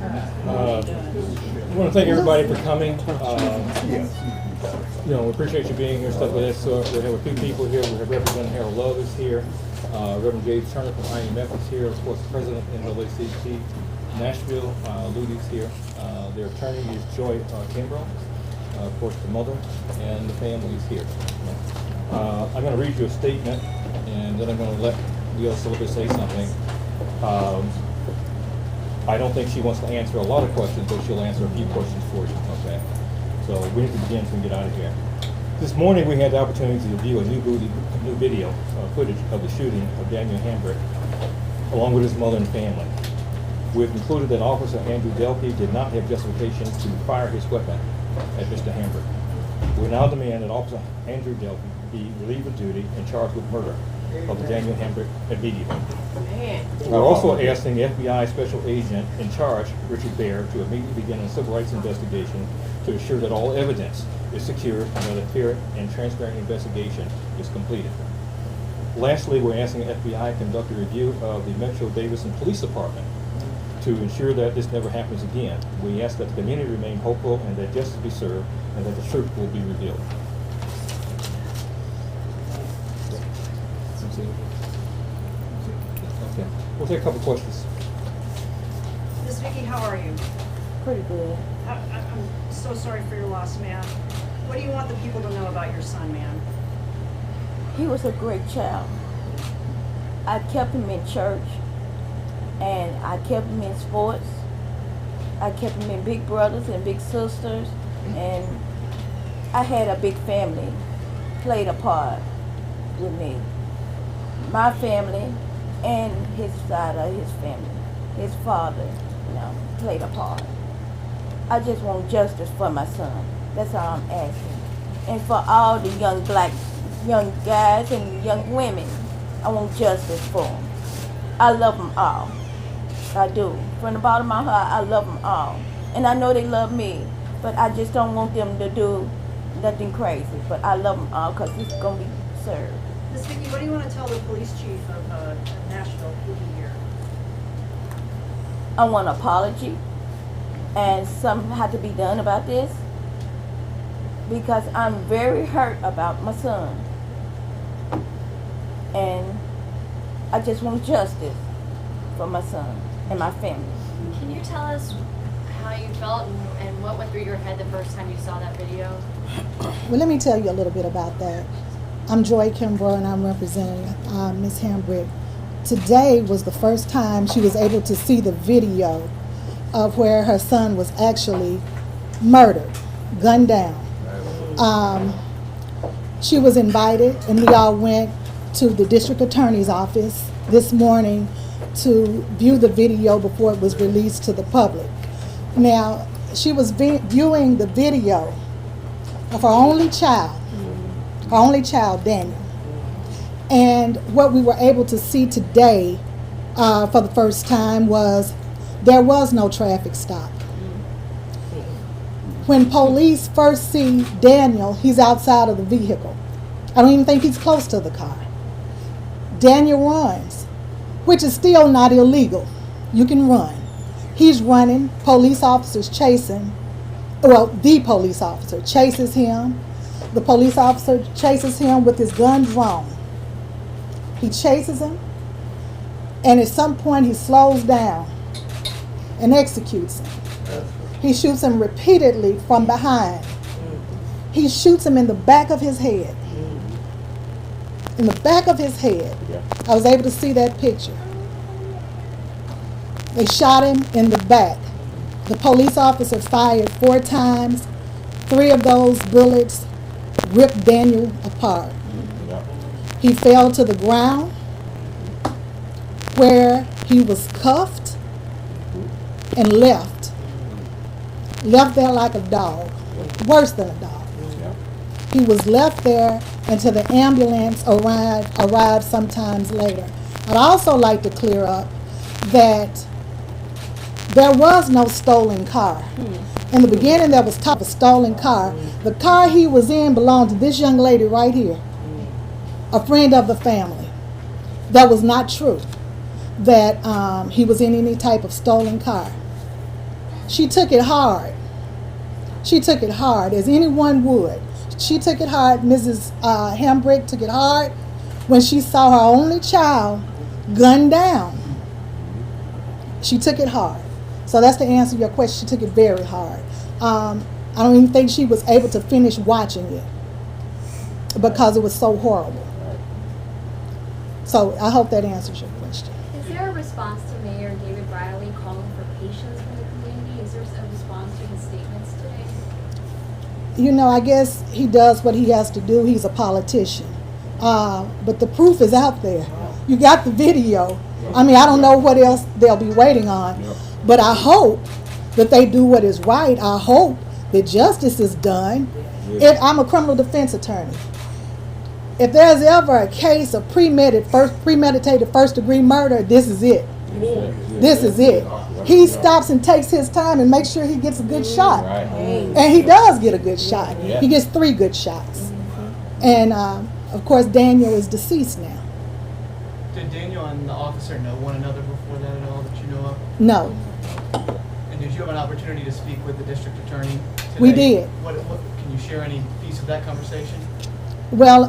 I want to thank everybody for coming. We appreciate you being here, stuff with us. So we have a few people here. We have Representative Harold Love is here. Reverend James Turner from IMF is here. Of course, the President of NAACP Nashville, Ludy's here. Their attorney is Joy Kimbrough. Of course, the mother and the family is here. I'm going to read you a statement, and then I'm going to let Leo Silva say something. I don't think she wants to answer a lot of questions, but she'll answer a few questions for you, okay? So we need to begin so we can get out of here. This morning we had the opportunity to view a new video footage of the shooting of Daniel Hambrick, along with his mother and family. We have concluded that Officer Andrew Delpy did not have justification to fire his weapon at Mr. Hambrick. We now demand that Officer Andrew Delpy be relieved of duty and charged with murder of Daniel Hambrick immediately. We're also asking the FBI Special Agent in charge, Richard Baer, to immediately begin a civil rights investigation to ensure that all evidence is secured and that a fair and transparent investigation is completed. Lastly, we're asking the FBI to conduct a review of the Metro-Davidson Police Department to ensure that this never happens again. We ask that the community remain hopeful and that justice be served and that the truth will be revealed. Okay, we'll take a couple questions. Miss Vicki, how are you? Pretty good. I'm so sorry for your loss, ma'am. What do you want the people to know about your son, ma'am? He was a great child. I kept him in church, and I kept him in sports. I kept him in big brothers and big sisters, and I had a big family played a part with me. My family and his side of his family, his father, played a part. I just want justice for my son. That's all I'm asking. And for all the young guys and young women, I want justice for them. I love them all. I do. From the bottom of my heart, I love them all. And I know they love me, but I just don't want them to do nothing crazy. But I love them all because it's going to be served. Miss Vicki, what do you want to tell the police chief of Nashville who'll be here? I want an apology, and something had to be done about this because I'm very hurt about my son, and I just want justice for my son and my family. Can you tell us how you felt and what went through your head the first time you saw that video? Well, let me tell you a little bit about that. I'm Joy Kimbrough, and I'm representing Ms. Hambrick. Today was the first time she was able to see the video of where her son was actually murdered, gunned down. She was invited, and we all went to the district attorney's office this morning to view the video before it was released to the public. Now, she was viewing the video of her only child, Daniel. And what we were able to see today for the first time was there was no traffic stop. When police first see Daniel, he's outside of the vehicle. I don't even think he's close to the car. Daniel runs, which is still not illegal. You can run. He's running, police officers chasing. Well, the police officer chases him. The police officer chases him with his gun drawn. He chases him, and at some point he slows down and executes him. He shoots him repeatedly from behind. He shoots him in the back of his head. In the back of his head. I was able to see that picture. They shot him in the back. The police officer fired 4 times. 3 of those bullets ripped Daniel apart. He fell to the ground where he was cuffed and left there like a dog, worse than a dog. He was left there until the ambulance arrived sometimes later. I'd also like to clear up that there was no stolen car. In the beginning, there was talk of a stolen car. The car he was in belonged to this young lady right here, a friend of the family. That was not true, that he was in any type of stolen car. She took it hard. She took it hard, as anyone would. She took it hard. Mrs. Hambrick took it hard when she saw her only child gunned down. She took it hard. So that's the answer to your question. She took it very hard. I don't even think she was able to finish watching it because it was so horrible. So I hope that answers your question. Is there a response to Mayor David Briley calling for patience from the community? Is there a response to his statements today? You know, I guess he does what he has to do. He's a politician. But the proof is out there. You got the video. I mean, I don't know what else they'll be waiting on. But I hope that they do what is right. I hope that justice is done. If I'm a criminal defense attorney, if there's ever a case of premeditated first-degree murder, this is it. This is it. He stops and takes his time and makes sure he gets a good shot. And he does get a good shot. He gets 3 good shots. And, of course, Daniel is deceased now. Did Daniel and the officer know one another before that at all that you know of? No. And did you have an opportunity to speak with the district attorney today? We did. What, can you share any piece of that conversation? Well,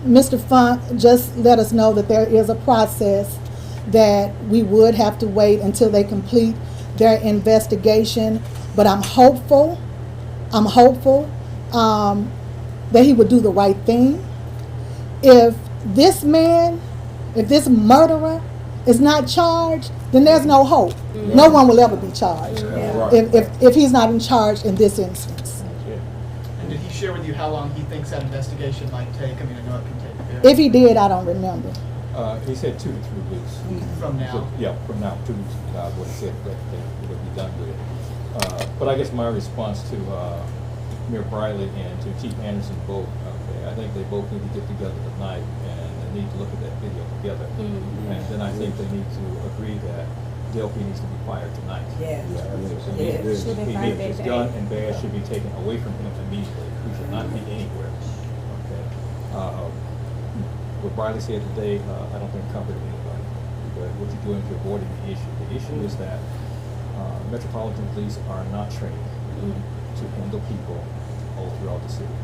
Mr. Funk just let us know that there is a process that we would have to wait until they complete their investigation. But I'm hopeful that he would do the right thing. If this murderer is not charged, then there's no hope. No one will ever be charged if he's not in charge in this instance. And did he share with you how long he thinks that investigation might take? I mean, I know it can take a bit. If he did, I don't remember. He said 2 to 3 weeks. From now? So, yeah, from now, 2 weeks from now, what he said that they would be done with it. But I guess my response to Mayor Briley and to Chief Anderson both, I think they both need to get together tonight and they need to look at that video together. And then I think they need to agree that Delphi needs to be fired tonight. His gun and badge should be taken away from him immediately. He should not be anywhere. Okay. What Briley said today, I don't think comforted anybody. But what you're doing is you're avoiding the issue. The issue is that Metropolitan Police are not trained to handle people all throughout the city.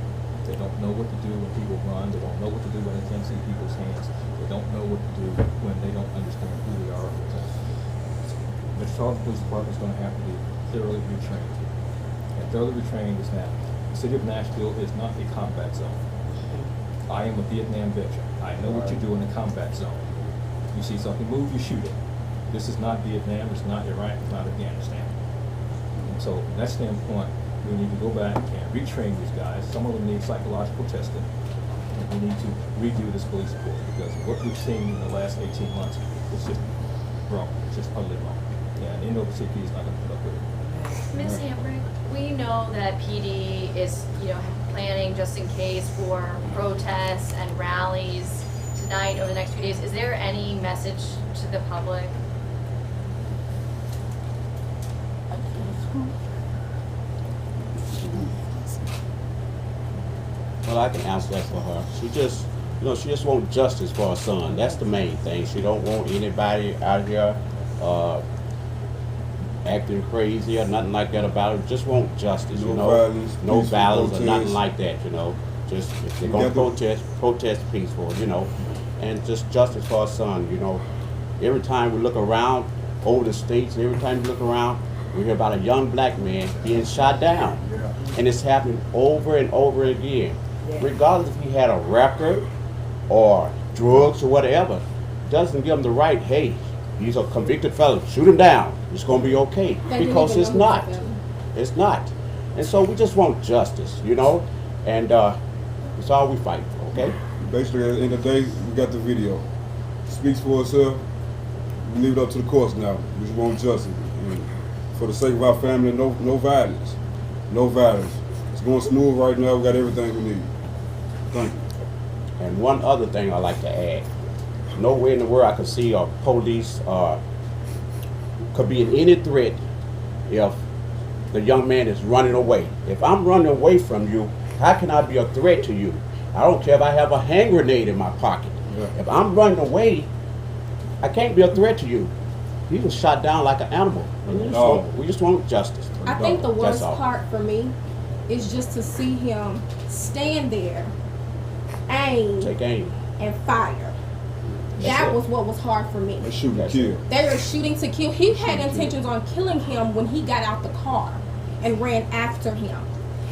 They don't know what to do when people run. They don't know what to do when they can't see people's hands. They don't know what to do when they don't understand who they are. The Metropolitan Police Department is going to have to be thoroughly retrained. And thoroughly retrained is that the city of Nashville is not a combat zone. I am a Vietnam veteran. I know what you do in a combat zone. You see something move, you shoot it. This is not Vietnam, it's not Iraq, it's not Afghanistan. And so from that standpoint, we need to go back and retrain these guys. Some of them need psychological testing. And we need to redo this police force because what we've seen in the last 18 months is just wrong. It's just utterly wrong. And NAACP is not going to put up with it. Ms. Hambrick, we know that PD is, planning just in case for protests and rallies tonight over the next few days. Is there any message to the public? Well, I can answer that for her. She just wants justice for her son. That's the main thing. She don't want anybody out here acting crazy or nothing like that about it. Just want justice, Violence, no peaceful violence or protest. nothing like that, Just if they're gonna protest peaceful, and just justice for her son, Every time we look around over the states, every time we look around, we hear about a young black man being shot down. And it's happening over and over again. Regardless if he had a record or drugs or whatever, doesn't give him the right, hey, he's a convicted felon, shoot him down. It's going to be okay. Because it's not. It's not. And so we just want justice, and it's all we fight for, okay? Basically, at the end of the day, we got the video. It speaks for itself. We leave it up to the courts now. We just want justice. And for the sake of our family, no violence. No violence. It's going smooth right now. We got everything we need. Thank you. And one other thing I like to add. Nowhere in the world I could see a police could be in any threat if the young man is running away. If I'm running away from you, how can I be a threat to you? I don't care if I have a hand grenade in my pocket. Yeah. If I'm running away, I can't be a threat to you. He was shot down like an animal. We just want justice. I think the That's worst all. part for me is just to see him stand there, aim, Take aim. and fire. That was what was hard for me. They shoot and kill. They were shooting to kill. He had intentions on killing him when he got out the car and ran after him.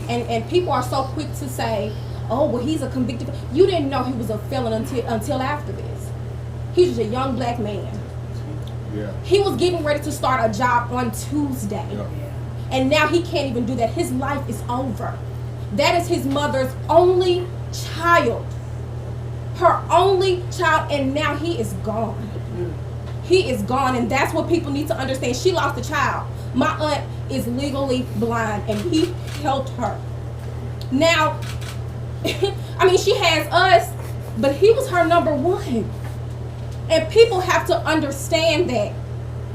And people are so quick to say, oh, well, he's a convicted. You didn't know he was a felon until after this. He was a young black man. Yeah. He was getting ready to start a job on Tuesday. Yeah. And now he can't even do that. His life is over. That is his mother's only child. Her only child, and now he is gone. He is gone, and that's what people need to understand. She lost a child. My aunt is legally blind, and he helped her. Now, I mean, she has us, but he was her number one. And people have to understand that.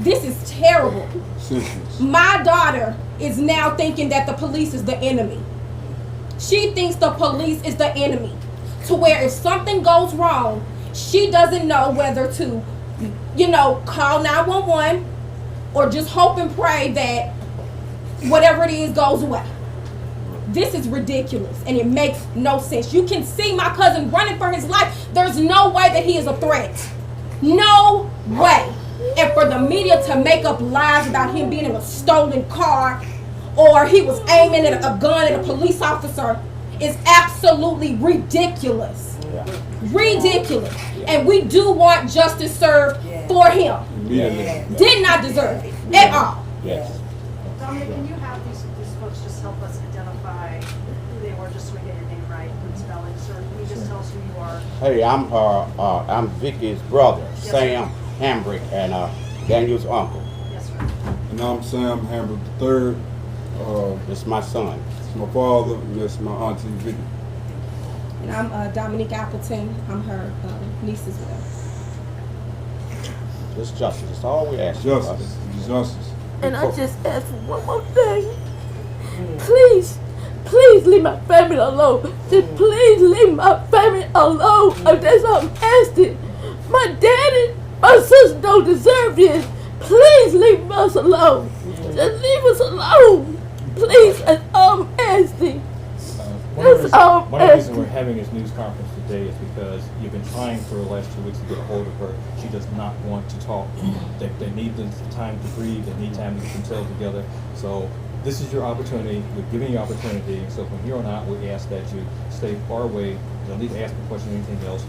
This is terrible. Senseless. My daughter is now thinking that the police is the enemy. She thinks the police is the enemy. To where if something goes wrong, she doesn't know whether to, call 911 or just hope and pray that whatever it is goes away. This is ridiculous and it makes no sense. You can see my cousin running for his life. There's no way that he is a threat. No way. And for the media to make up lies about him being in a stolen car or he was aiming at a gun at a police officer is absolutely ridiculous. Ridiculous. And we do want justice served for him. Did not deserve it at all. Yes. Dominic, can you have these folks just help us identify who they were, just so we get your name right and spelling? Or can you just tell us who you are? Hey, I'm Vicky's brother, Yes, Sam Hambrick, and Daniel's uncle. Yes, sir. And I'm Sam Hambrick III. This is my son. It's my father, and that's my auntie Vicky. And I'm Dominique Appleton. I'm her niece as well. It's justice. That's all we ask. Justice. Justice. And I just ask for one more thing. Please, please leave my family alone. Just please leave my family alone. That's all I'm asking. My daddy, my sister don't deserve this. Please leave us alone. Just leave us alone. Please, that's all I'm asking. One of the reasons we're having this news conference today is because you've been trying for the last 2 weeks to get a hold of her. She does not want to talk. They need the time to breathe. They need time to get themselves together. So this is your opportunity. We're giving you opportunity. So from here on out, we ask that you stay far away. You don't need to ask a question or anything else.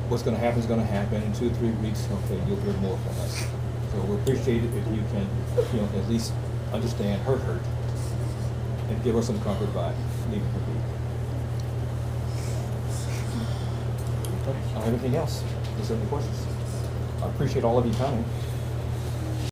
What's going to happen is going to happen. In 2 or 3 weeks, okay, you'll hear more from us. So we appreciate it if you can, at least understand her hurt and give her some comfort by leaving her be. I don't have anything else. Is there any questions? I appreciate all of you coming.